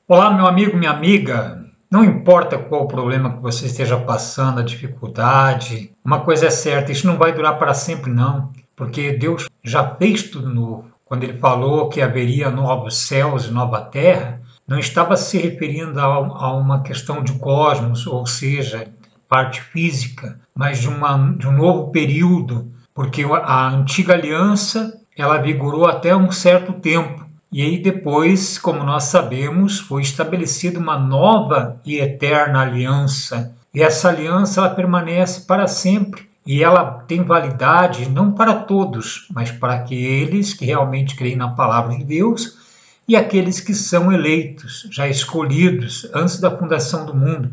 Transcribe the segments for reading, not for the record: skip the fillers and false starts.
Olá, meu amigo, minha amiga. Não importa qual o problema que você esteja passando, a dificuldade, uma coisa é certa, isso não vai durar para sempre, não, porque Deus já fez tudo novo. Quando Ele falou que haveria novos céus e nova terra, não estava se referindo a uma questão de cosmos, ou seja, parte física, mas de um novo período, porque a antiga aliança ela vigorou até um certo tempo. E aí depois, como nós sabemos, foi estabelecida uma nova e eterna aliança. E essa aliança ela permanece para sempre. E ela tem validade não para todos, mas para aqueles que realmente creem na palavra de Deus e aqueles que são eleitos, já escolhidos antes da fundação do mundo.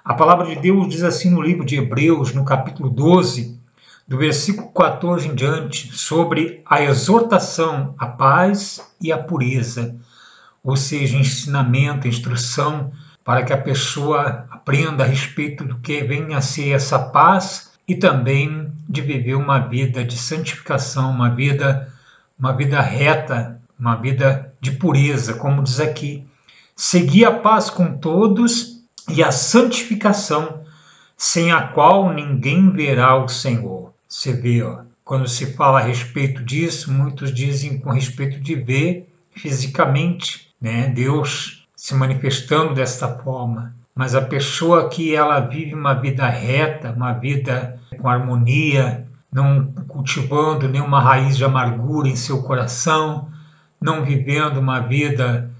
A palavra de Deus diz assim no livro de Hebreus, no capítulo 12, do versículo 14 em diante, sobre a exortação à paz e à pureza, ou seja, ensinamento, instrução, para que a pessoa aprenda a respeito do que vem a ser essa paz e também de viver uma vida de santificação, uma vida reta, uma vida de pureza, como diz aqui. Seguir a paz com todos e a santificação, sem a qual ninguém verá o Senhor. Você vê, ó, quando se fala a respeito disso, muitos dizem com respeito de ver fisicamente, né, Deus se manifestando desta forma. Mas a pessoa que ela vive uma vida reta, uma vida com harmonia, não cultivando nenhuma raiz de amargura em seu coração, não vivendo uma vida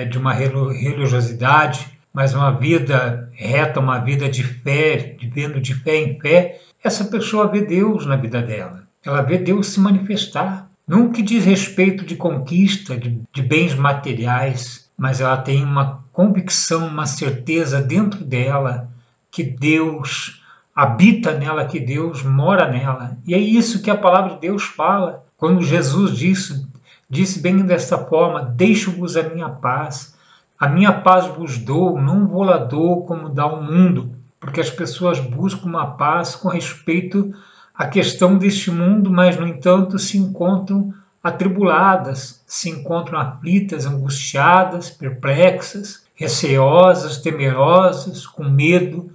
de uma religiosidade, mas uma vida reta, uma vida de fé, vivendo de fé em fé, essa pessoa vê Deus na vida dela. Ela vê Deus se manifestar. Não que diz respeito de conquista, de bens materiais, mas ela tem uma convicção, uma certeza dentro dela que Deus habita nela, que Deus mora nela. E é isso que a palavra de Deus fala. Quando Jesus disse bem desta forma: deixo-vos a minha paz vos dou, não vou-la dou como dá o mundo, porque as pessoas buscam uma paz com respeito à questão deste mundo, mas, no entanto, se encontram atribuladas, se encontram aflitas, angustiadas, perplexas, receosas, temerosas, com medo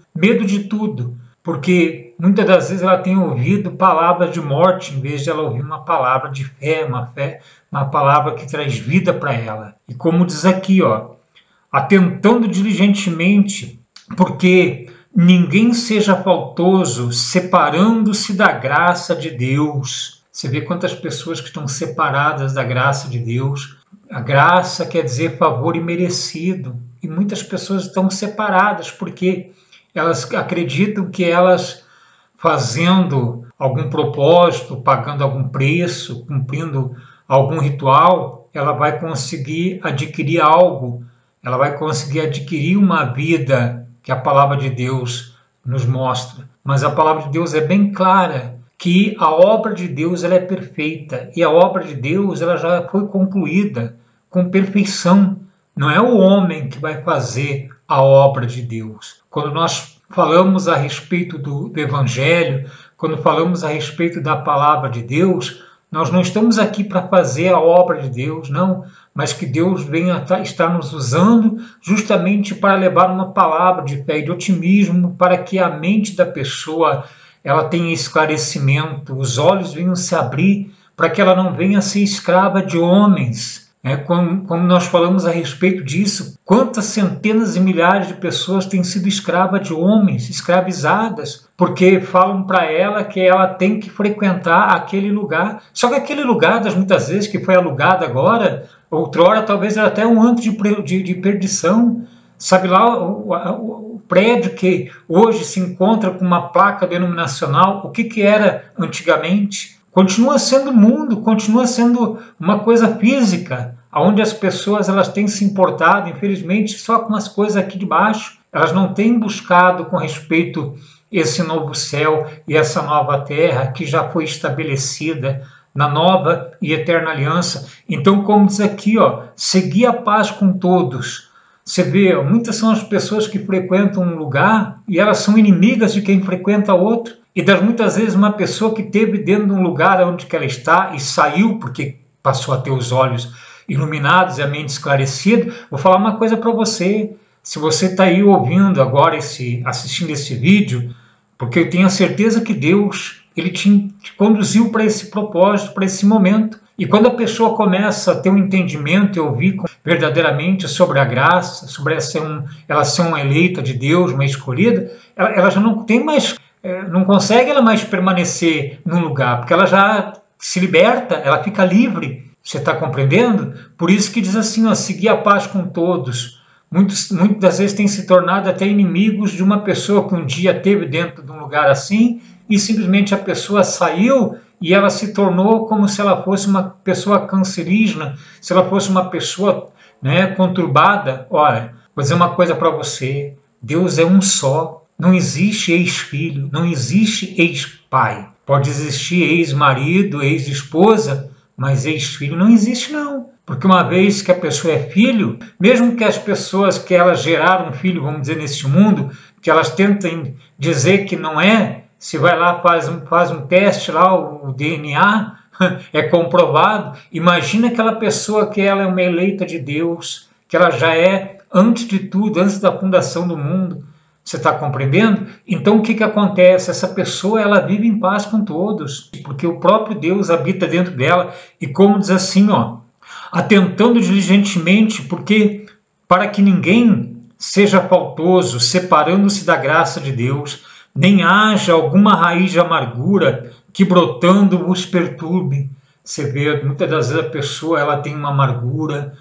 de tudo, porque muitas das vezes ela tem ouvido palavras de morte em vez de ela ouvir uma palavra de fé, uma palavra que traz vida para ela. E como diz aqui, ó, atentando diligentemente, porque ninguém seja faltoso, separando-se da graça de Deus. Você vê quantas pessoas que estão separadas da graça de Deus. A graça quer dizer favor imerecido. E muitas pessoas estão separadas porque elas acreditam que elas, fazendo algum propósito, pagando algum preço, cumprindo algum ritual, ela vai conseguir adquirir algo. Ela vai conseguir adquirir uma vida que a palavra de Deus nos mostra. Mas a palavra de Deus é bem clara que a obra de Deus ela é perfeita e a obra de Deus ela já foi concluída com perfeição. Não é o homem que vai fazer a obra de Deus. Quando nós falamos a respeito do Evangelho, quando falamos a respeito da palavra de Deus, nós não estamos aqui para fazer a obra de Deus, não, mas que Deus venha estar nos usando justamente para levar uma palavra de fé e de otimismo para que a mente da pessoa ela tenha esclarecimento, os olhos venham se abrir para que ela não venha ser escrava de homens. Como nós falamos a respeito disso, quantas centenas e milhares de pessoas têm sido escravas de homens, escravizadas, porque falam para ela que ela tem que frequentar aquele lugar. Só que aquele lugar, das muitas vezes, que foi alugado agora, outrora talvez era até um antro de perdição. Sabe lá, o prédio que hoje se encontra com uma placa denominacional, o que era antigamente? Continua sendo mundo, continua sendo uma coisa física, onde as pessoas elas têm se importado, infelizmente, só com as coisas aqui de baixo. Elas não têm buscado com respeito esse novo céu e essa nova terra que já foi estabelecida na nova e eterna aliança. Então, como diz aqui, ó, seguir a paz com todos. Você vê, muitas são as pessoas que frequentam um lugar e elas são inimigas de quem frequenta outro. E das muitas vezes uma pessoa que esteve dentro de um lugar onde ela está e saiu porque passou a ter os olhos iluminados e a mente esclarecida, vou falar uma coisa para você. Se você está aí ouvindo agora, assistindo esse vídeo, porque eu tenho a certeza que Deus ele te conduziu para esse propósito, para esse momento. E quando a pessoa começa a ter um entendimento e ouvir verdadeiramente sobre a graça, sobre ela ser uma eleita de Deus, uma escolhida, ela já não tem mais, não consegue ela mais permanecer num lugar, porque ela já se liberta, ela fica livre. Você está compreendendo? Por isso que diz assim, ó, seguir a paz com todos. Muitas das vezes têm se tornado até inimigos de uma pessoa que um dia esteve dentro de um lugar assim e simplesmente a pessoa saiu e ela se tornou como se ela fosse uma pessoa cancerígena, se ela fosse uma pessoa, né, conturbada. Olha, vou dizer uma coisa para você, Deus é um só, não existe ex-filho, não existe ex-pai. Pode existir ex-marido, ex-esposa, mas ex-filho não existe não. Porque uma vez que a pessoa é filho, mesmo que as pessoas que elas geraram filho, vamos dizer, neste mundo, que elas tentem dizer que não é, se vai lá, faz um teste lá, o DNA, é comprovado. Imagina aquela pessoa que ela é uma eleita de Deus, que ela já é, antes de tudo, antes da fundação do mundo. Você está compreendendo? Então o que acontece? Essa pessoa ela vive em paz com todos, porque o próprio Deus habita dentro dela. E como diz assim, ó, atentando diligentemente, porque para que ninguém seja faltoso, separando-se da graça de Deus, nem haja alguma raiz de amargura que brotando vos perturbe. Você vê, muitas das vezes a pessoa ela tem uma amargura,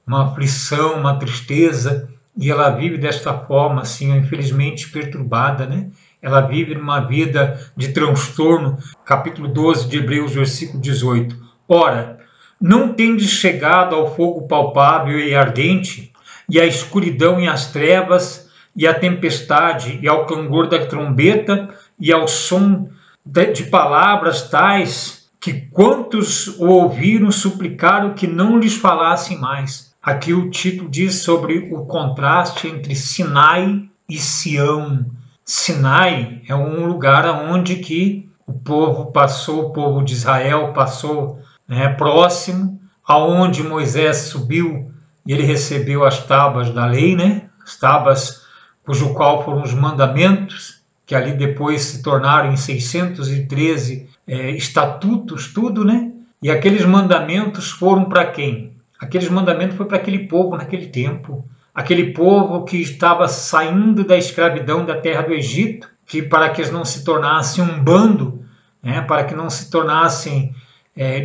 uma aflição, uma tristeza, e ela vive desta forma, assim, infelizmente perturbada, né? Ela vive numa vida de transtorno. Capítulo 12 de Hebreus, versículo 18. Ora, não tendes chegado ao fogo palpável e ardente, e à escuridão e às trevas, e à tempestade, e ao clangor da trombeta, e ao som de palavras tais, que quantos o ouviram suplicaram que não lhes falassem mais. Aqui o título diz sobre o contraste entre Sinai e Sião. Sinai é um lugar onde que o povo passou, o povo de Israel passou, né, próximo, aonde Moisés subiu e ele recebeu as tábuas da lei, né, as tábuas cujo qual foram os mandamentos, que ali depois se tornaram em 613 estatutos, tudo, né? E aqueles mandamentos foram para quem? Aqueles mandamentos foram para aquele povo naquele tempo, aquele povo que estava saindo da escravidão da terra do Egito, que para que eles não se tornassem um bando, né? Para que não se tornassem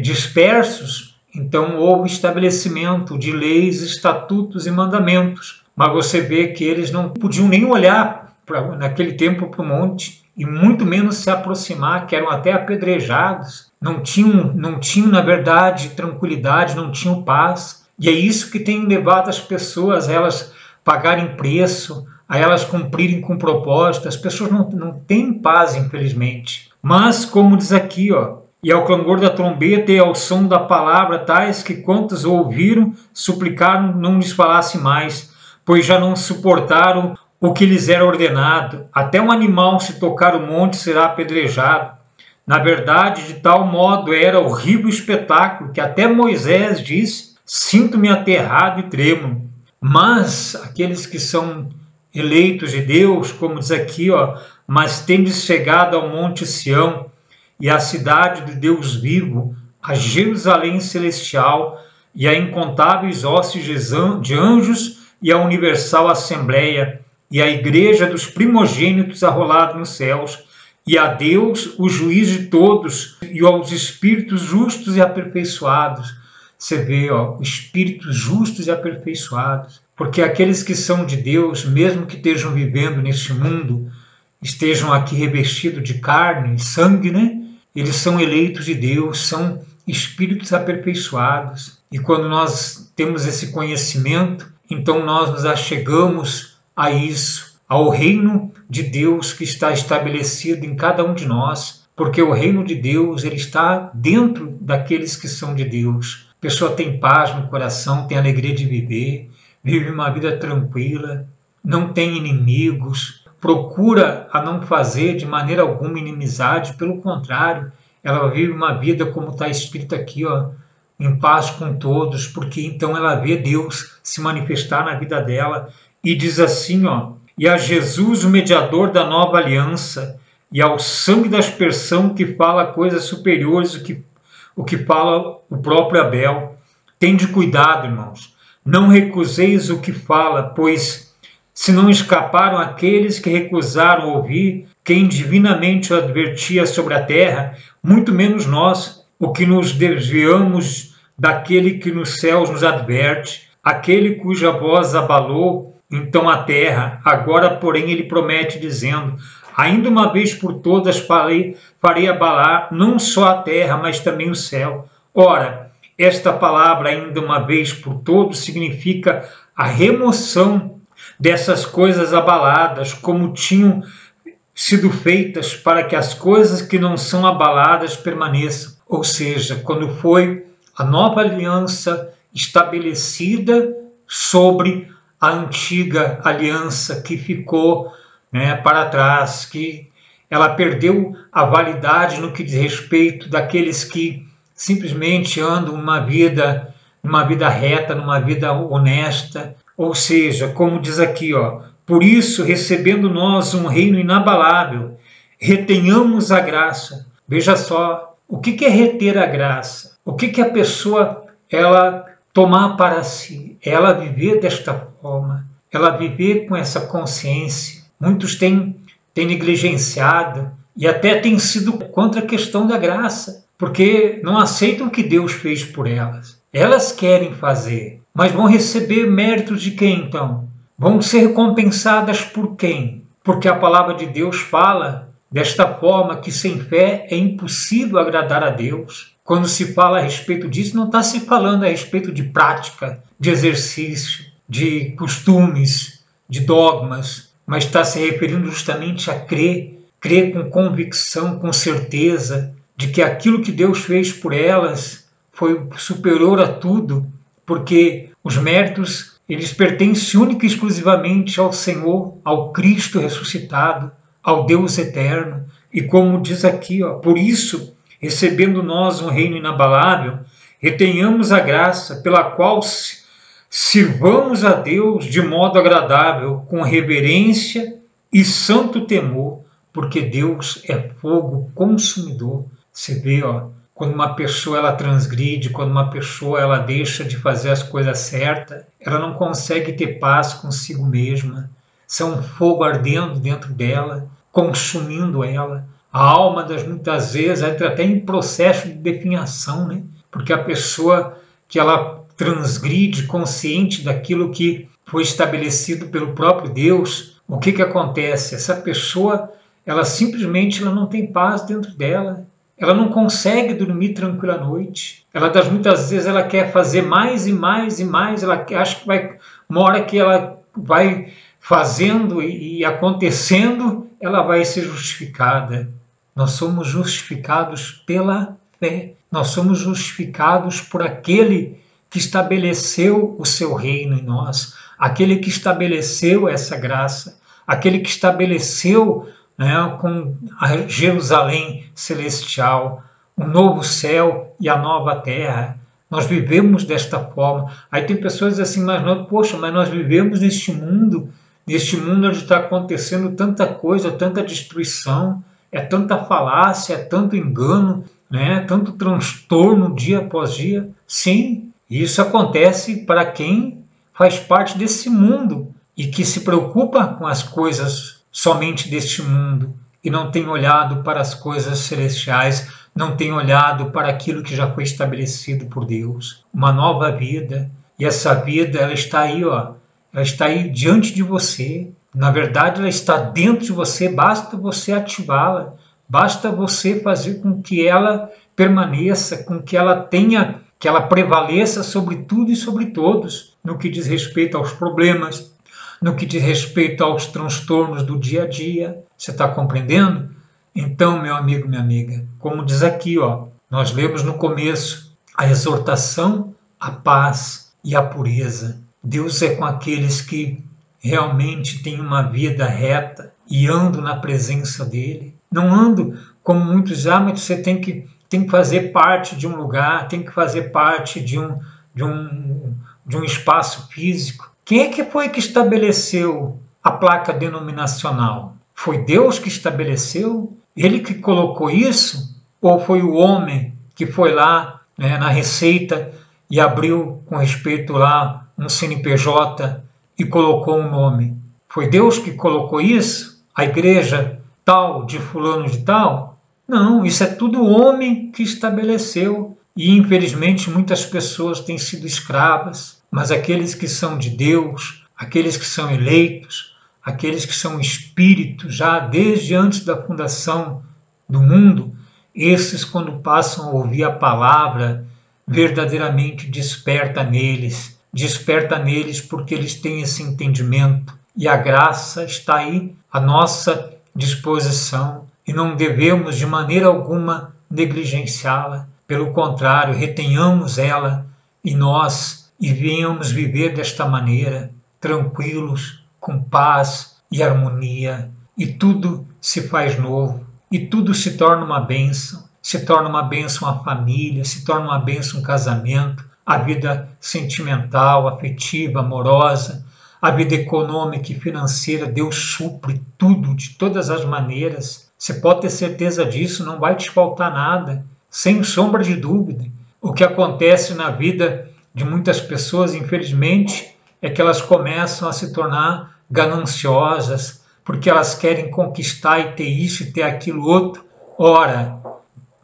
dispersos, então houve estabelecimento de leis, estatutos e mandamentos. Mas você vê que eles não podiam nem olhar naquele tempo para o monte e muito menos se aproximar, que eram até apedrejados, não tinham, na verdade, tranquilidade, não tinham paz. E é isso que tem levado as pessoas a elas pagarem preço, a elas cumprirem com propósito. As pessoas não têm paz, infelizmente. Mas, como diz aqui, ó, e ao clangor da trombeta e ao som da palavra, tais que quantos ouviram, suplicaram não lhes falasse mais, pois já não suportaram o que lhes era ordenado. Até um animal, se tocar o monte, será apedrejado. Na verdade, de tal modo era horrível espetáculo, que até Moisés disse, sinto-me aterrado e tremo. Mas aqueles que são eleitos de Deus, como diz aqui, ó, mas tendes chegado ao monte Sião, e à cidade de Deus vivo, a Jerusalém celestial, e a incontáveis hostes de anjos, e a universal assembleia, e a igreja dos primogênitos arrolada nos céus, e a Deus, o juiz de todos, e aos espíritos justos e aperfeiçoados. Você vê, ó, espíritos justos e aperfeiçoados, porque aqueles que são de Deus, mesmo que estejam vivendo neste mundo, estejam aqui revestidos de carne e sangue, né? Eles são eleitos de Deus, são espíritos aperfeiçoados. E quando nós temos esse conhecimento, então nós nos achegamos a isso, ao reino de Deus que está estabelecido em cada um de nós, porque o reino de Deus ele está dentro daqueles que são de Deus. A pessoa tem paz no coração, tem alegria de viver, vive uma vida tranquila, não tem inimigos, procura a não fazer de maneira alguma inimizade, pelo contrário, ela vive uma vida como está escrito aqui, ó, em paz com todos, porque então ela vê Deus se manifestar na vida dela e diz assim, ó: e a Jesus, o mediador da nova aliança, e ao sangue da aspersão que fala coisas superiores o que fala o próprio Abel. Tende cuidado, irmãos, não recuseis o que fala, pois se não escaparam aqueles que recusaram ouvir quem divinamente o advertia sobre a terra, muito menos nós, o que nos desviamos daquele que nos céus nos adverte, aquele cuja voz abalou então a terra. Agora, porém, ele promete, dizendo: ainda uma vez por todas farei abalar não só a terra, mas também o céu. Ora, esta palavra, ainda uma vez por todos, significa a remoção dessas coisas abaladas, como tinham sido feitas, para que as coisas que não são abaladas permaneçam. Ou seja, quando foi a nova aliança estabelecida sobre a antiga aliança que ficou, para trás, que ela perdeu a validade no que diz respeito daqueles que simplesmente andam numa vida reta, numa vida honesta. Ou seja, como diz aqui, ó: por isso, recebendo nós um reino inabalável, retenhamos a graça. Veja só, o que é reter a graça? O que a pessoa ela tomar para si? Ela viver desta forma, ela viver com essa consciência. Muitos têm negligenciado e até têm sido contra a questão da graça, porque não aceitam o que Deus fez por elas. Elas querem fazer, mas vão receber méritos de quem então? Vão ser recompensadas por quem? Porque a palavra de Deus fala desta forma que sem fé é impossível agradar a Deus. Quando se fala a respeito disso, não está se falando a respeito de prática, de exercício, de costumes, de dogmas, mas está se referindo justamente a crer com convicção, com certeza, de que aquilo que Deus fez por elas foi superior a tudo, porque os méritos eles pertencem única e exclusivamente ao Senhor, ao Cristo ressuscitado, ao Deus eterno. E como diz aqui, ó: por isso, recebendo nós um reino inabalável, retenhamos a graça pela qual sirvamos a Deus de modo agradável, com reverência e santo temor, porque Deus é fogo consumidor. Você vê, ó, quando uma pessoa ela transgride, quando uma pessoa ela deixa de fazer as coisas certas, ela não consegue ter paz consigo mesma. Isso é um fogo ardendo dentro dela, consumindo ela. A alma, muitas vezes, entra até em processo de definhação, né? Porque a pessoa que ela transgride, consciente daquilo que foi estabelecido pelo próprio Deus, o que acontece? Essa pessoa, ela simplesmente não tem paz dentro dela. Ela não consegue dormir tranquila à noite. Muitas vezes ela quer fazer mais e mais e mais. Ela acha que vai, uma hora que ela vai fazendo e acontecendo, ela vai ser justificada. Nós somos justificados pela fé. Nós somos justificados por aquele que estabeleceu o seu reino em nós, aquele que estabeleceu essa graça, aquele que estabeleceu, com a Jerusalém celestial, o novo céu e a nova terra. Nós vivemos desta forma. Aí tem pessoas assim, mas nós vivemos neste mundo onde está acontecendo tanta coisa, tanta destruição, é tanta falácia, é tanto engano, tanto transtorno dia após dia. Sim, isso acontece para quem faz parte desse mundo e que se preocupa com as coisas somente deste mundo e não tem olhado para as coisas celestiais, não tem olhado para aquilo que já foi estabelecido por Deus. Uma nova vida, e essa vida ela está aí, ó, ela está aí diante de você. Na verdade, ela está dentro de você, basta você ativá-la, basta você fazer com que ela permaneça, com que ela tenha, que ela prevaleça sobre tudo e sobre todos, no que diz respeito aos problemas, no que diz respeito aos transtornos do dia a dia. Você está compreendendo? Então, meu amigo, minha amiga, como diz aqui, ó, nós lemos no começo a exortação, a paz e a pureza. Deus é com aqueles que realmente têm uma vida reta e andam na presença dele. Não ando como muitos dizem, mas você tem que fazer parte de um lugar, tem que fazer parte de um espaço físico. Quem é que foi que estabeleceu a placa denominacional? Foi Deus que estabeleceu? Ele que colocou isso? Ou foi o homem que foi lá, né, na Receita e abriu com respeito lá um CNPJ e colocou um nome? Foi Deus que colocou isso? A igreja tal de fulano de tal? Não, isso é tudo o homem que estabeleceu. E infelizmente muitas pessoas têm sido escravas, mas aqueles que são de Deus, aqueles que são eleitos, aqueles que são espíritos já desde antes da fundação do mundo, esses quando passam a ouvir a palavra, verdadeiramente desperta neles porque eles têm esse entendimento e a graça está aí à nossa disposição e não devemos de maneira alguma negligenciá-la. Pelo contrário, retenhamos ela e venhamos viver desta maneira, tranquilos, com paz e harmonia. E tudo se faz novo, e tudo se torna uma bênção. Se torna uma bênção a família, se torna uma bênção o casamento, a vida sentimental, afetiva, amorosa, a vida econômica e financeira. Deus supre tudo, de todas as maneiras. Você pode ter certeza disso, não vai te faltar nada. Sem sombra de dúvida. O que acontece na vida de muitas pessoas, infelizmente, é que elas começam a se tornar gananciosas, porque elas querem conquistar e ter isso e ter aquilo outro. Ora,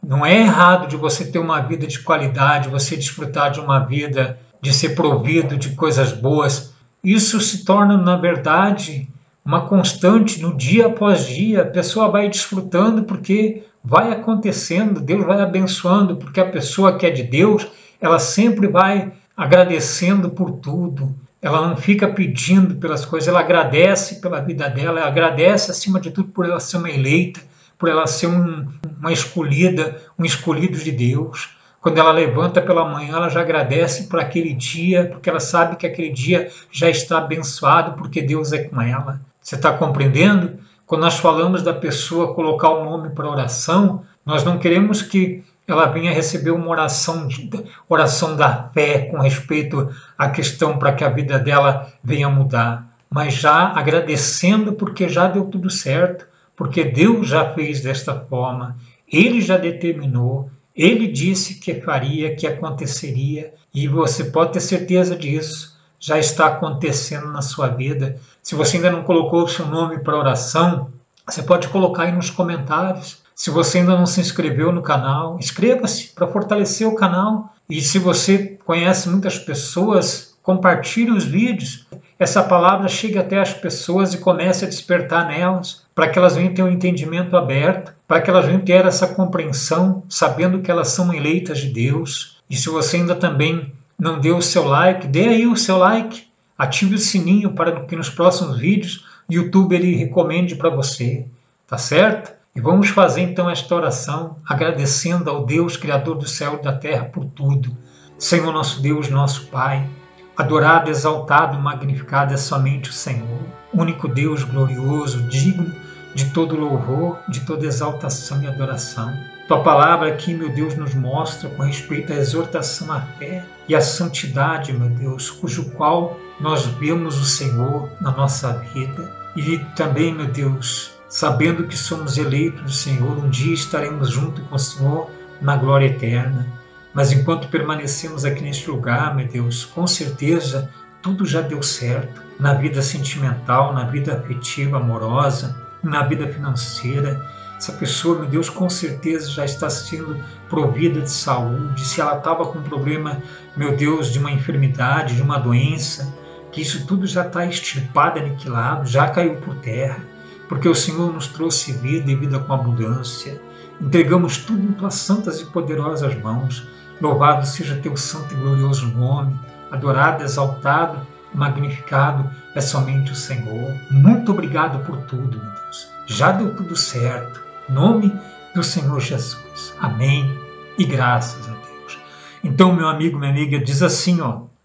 não é errado de você ter uma vida de qualidade, você desfrutar de uma vida, de ser provido de coisas boas. Isso se torna, na verdade, uma constante no dia após dia. A pessoa vai desfrutando porque vai acontecendo, Deus vai abençoando, porque a pessoa que é de Deus, ela sempre vai agradecendo por tudo. Ela não fica pedindo pelas coisas, ela agradece pela vida dela, ela agradece acima de tudo por ela ser uma eleita, por ela ser uma escolhida, um escolhido de Deus. Quando ela levanta pela manhã, ela já agradece por aquele dia, porque ela sabe que aquele dia já está abençoado, porque Deus é com ela. Você está compreendendo? Quando nós falamos da pessoa colocar o nome para oração, nós não queremos que ela venha receber uma oração da fé com respeito à questão para que a vida dela venha mudar, mas já agradecendo porque já deu tudo certo, porque Deus já fez desta forma, Ele já determinou, Ele disse que faria, que aconteceria, e você pode ter certeza disso. Já está acontecendo na sua vida. Se você ainda não colocou o seu nome para oração, você pode colocar aí nos comentários. Se você ainda não se inscreveu no canal, inscreva-se para fortalecer o canal. E se você conhece muitas pessoas, compartilhe os vídeos. Essa palavra chegue até as pessoas e comece a despertar nelas, para que elas venham ter um entendimento aberto, para que elas venham ter essa compreensão, sabendo que elas são eleitas de Deus. E se você ainda também não deu o seu like, dê aí o seu like, ative o sininho para que nos próximos vídeos o YouTube ele recomende para você, tá certo? E vamos fazer então esta oração agradecendo ao Deus Criador do céu e da terra por tudo. Senhor nosso Deus, nosso Pai, adorado, exaltado, magnificado é somente o Senhor, único Deus glorioso, digno de todo louvor, de toda exaltação e adoração. Tua palavra aqui, meu Deus, nos mostra com respeito à exortação à fé e à santidade, meu Deus, cujo qual nós vemos o Senhor na nossa vida. E também, meu Deus, sabendo que somos eleitos do Senhor, um dia estaremos junto com o Senhor na glória eterna. Mas enquanto permanecemos aqui neste lugar, meu Deus, com certeza tudo já deu certo na vida sentimental, na vida afetiva, amorosa, na vida financeira. Essa pessoa, meu Deus, com certeza já está sendo provida de saúde. Se ela estava com um problema, meu Deus, de uma enfermidade, de uma doença, que isso tudo já está extirpado, aniquilado, já caiu por terra, porque o Senhor nos trouxe vida e vida com abundância. Entregamos tudo em tuas santas e poderosas mãos. Louvado seja teu santo e glorioso nome, adorado, exaltado, magnificado é somente o Senhor. Muito obrigado por tudo, meu Deus. Já deu tudo certo. Em nome do Senhor Jesus. Amém. E graças a Deus. Então, meu amigo, minha amiga, diz assim,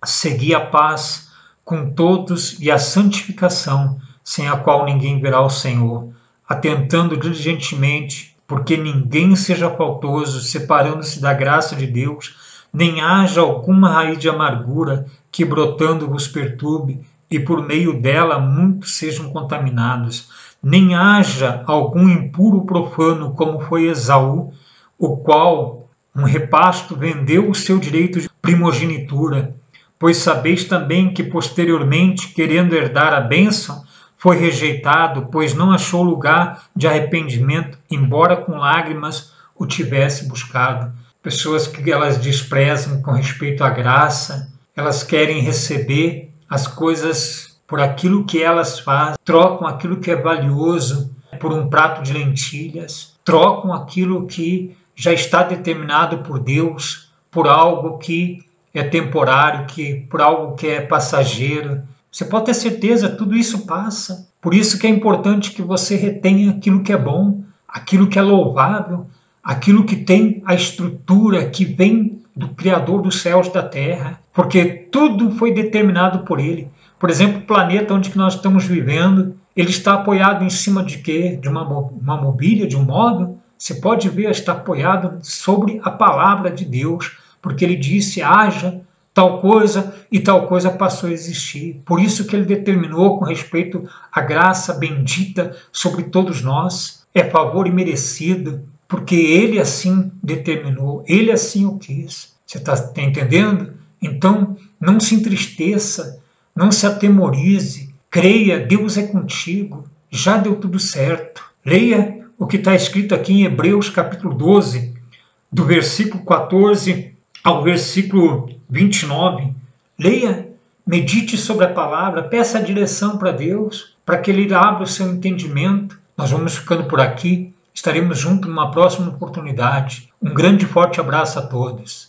segui a paz com todos e a santificação, sem a qual ninguém verá o Senhor, atentando diligentemente porque ninguém seja faltoso, separando-se da graça de Deus, nem haja alguma raiz de amargura que brotando vos perturbe, e por meio dela muitos sejam contaminados. Nem haja algum impuro profano, como foi Esaú, o qual, um repasto, vendeu o seu direito de primogenitura. Pois sabeis também que posteriormente, querendo herdar a bênção, foi rejeitado, pois não achou lugar de arrependimento, embora com lágrimas o tivesse buscado. Pessoas que elas desprezam com respeito à graça, elas querem receber as coisas por aquilo que elas fazem, trocam aquilo que é valioso por um prato de lentilhas, trocam aquilo que já está determinado por Deus por algo que é temporário, por algo que é passageiro. Você pode ter certeza, tudo isso passa. Por isso que é importante que você retenha aquilo que é bom, aquilo que é louvável, aquilo que tem a estrutura que vem do Criador dos céus e da terra, porque tudo foi determinado por Ele. Por exemplo, o planeta onde nós estamos vivendo, ele está apoiado em cima de quê? De uma mobília, de um móvel? Você pode ver, está apoiado sobre a palavra de Deus, porque Ele disse, haja tal coisa e tal coisa passou a existir. Por isso que Ele determinou com respeito à graça bendita sobre todos nós. É favor imerecido, porque Ele assim determinou, Ele assim o quis. Você está entendendo? Então, não se entristeça, não se atemorize, creia, Deus é contigo, já deu tudo certo. Leia o que está escrito aqui em Hebreus capítulo 12, do versículo 14 ao versículo 29. Leia, medite sobre a palavra, peça a direção para Deus, para que Ele abra o seu entendimento. Nós vamos ficando por aqui, estaremos juntos numa próxima oportunidade. Um grande e forte abraço a todos.